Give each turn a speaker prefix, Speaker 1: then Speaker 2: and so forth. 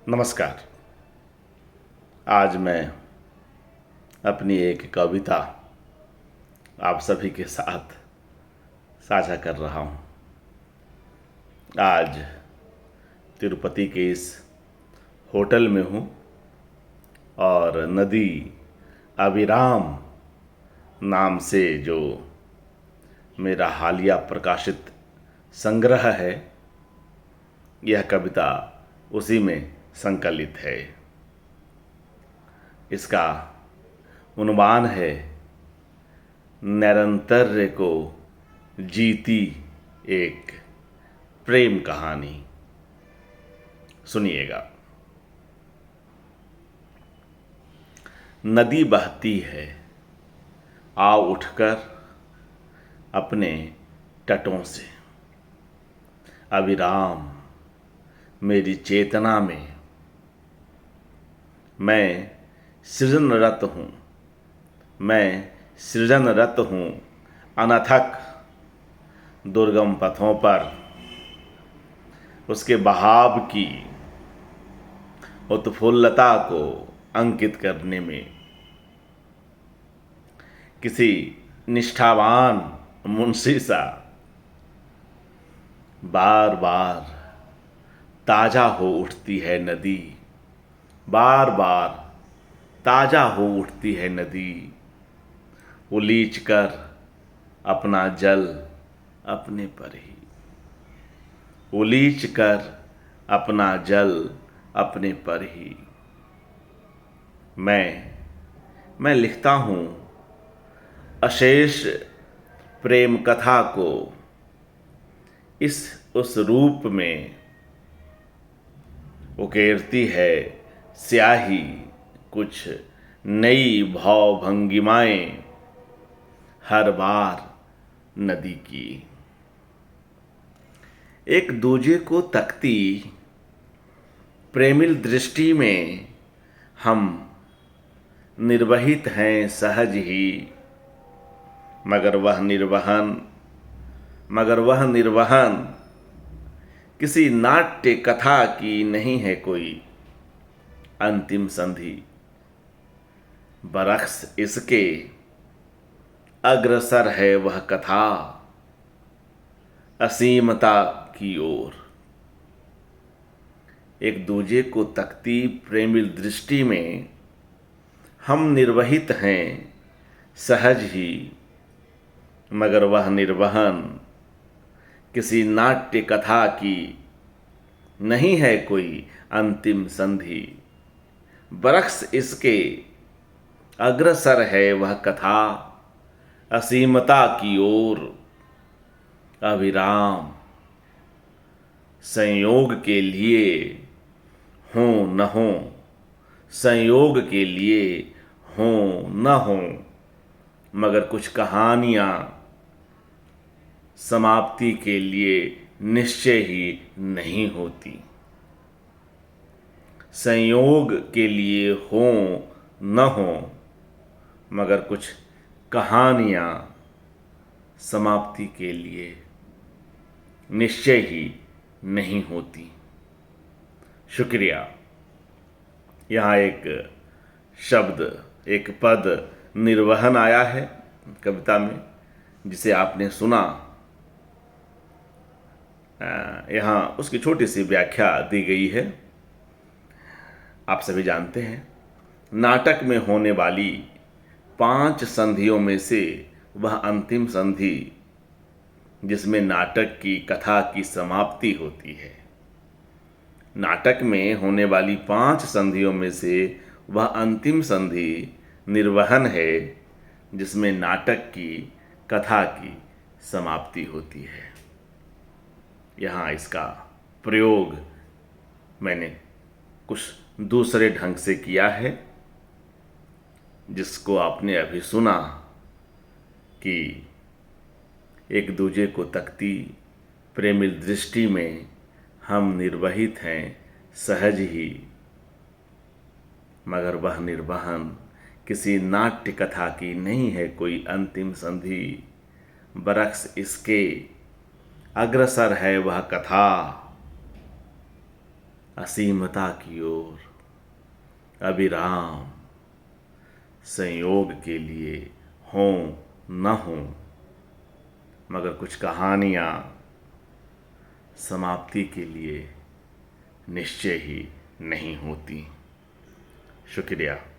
Speaker 1: नमस्कार। आज मैं अपनी एक कविता आप सभी के साथ साझा कर रहा हूँ। आज तिरुपति के इस होटल में हूँ और नदी अविराम नाम से जो मेरा हालिया प्रकाशित संग्रह है, यह कविता उसी में संकलित है। इसका उन्वान है निरंतर्य को जीती एक प्रेम कहानी। सुनिएगा। नदी बहती है, आ उठकर अपने तटों से, अविराम मेरी चेतना में। मैं सृजनरत हूँ, मैं सृजनरत हूँ अनथक दुर्गम पथों पर, उसके बहाव की उत्फुल्लता को अंकित करने में। किसी निष्ठावान मुंशी सा बार बार ताजा हो उठती है नदी, बार बार ताजा हो उठती है नदी, उलीच कर अपना जल अपने पर ही, उलीच कर अपना जल अपने पर ही। मैं लिखता हूँ अशेष प्रेम कथा को इस उस रूप में, उकेरती है स्याही कुछ नई भाव भंगिमाएं हर बार नदी की। एक दूजे को तकती प्रेमिल दृष्टि में हम निर्वहित हैं सहज ही, मगर वह निर्वहन किसी नाट्य कथा की नहीं है कोई अंतिम संधि। बरक्स इसके अग्रसर है वह कथा असीमता की ओर। एक दूजे को तकती प्रेमिल दृष्टि में हम निर्वहित हैं सहज ही, मगर वह निर्वहन किसी नाट्य कथा की नहीं है कोई अंतिम संधि। बरक्स इसके अग्रसर है वह कथा असीमता की ओर। अविराम संयोग के लिए हो न हो, संयोग के लिए हो न हो, मगर कुछ कहानियां समाप्ति के लिए निश्चय ही नहीं होती। संयोग के लिए हो न हो, मगर कुछ कहानियां समाप्ति के लिए निश्चय ही नहीं होती। शुक्रिया। यहाँ एक शब्द, एक पद निर्वहन आया है कविता में, जिसे आपने सुना। यहाँ उसकी छोटी सी व्याख्या दी गई है। आप सभी जानते हैं, नाटक में होने वाली 5 संधियों में से वह अंतिम संधि जिसमें नाटक की कथा की समाप्ति होती है। नाटक में होने वाली 5 संधियों में से वह अंतिम संधि निर्वहन है, जिसमें नाटक की कथा की समाप्ति होती है। यहाँ इसका प्रयोग मैंने कुछ दूसरे ढंग से किया है, जिसको आपने अभी सुना कि एक दूजे को तकती प्रेमिल दृष्टि में हम निर्वहित हैं सहज ही, मगर वह निर्वहन किसी नाट्य कथा की नहीं है कोई अंतिम संधि। बरक्स इसके अग्रसर है वह कथा असीमता की ओर, अविराम संयोग के लिए हों न हों, मगर कुछ कहानियाँ समाप्ति के लिए निश्चय ही नहीं होती। शुक्रिया।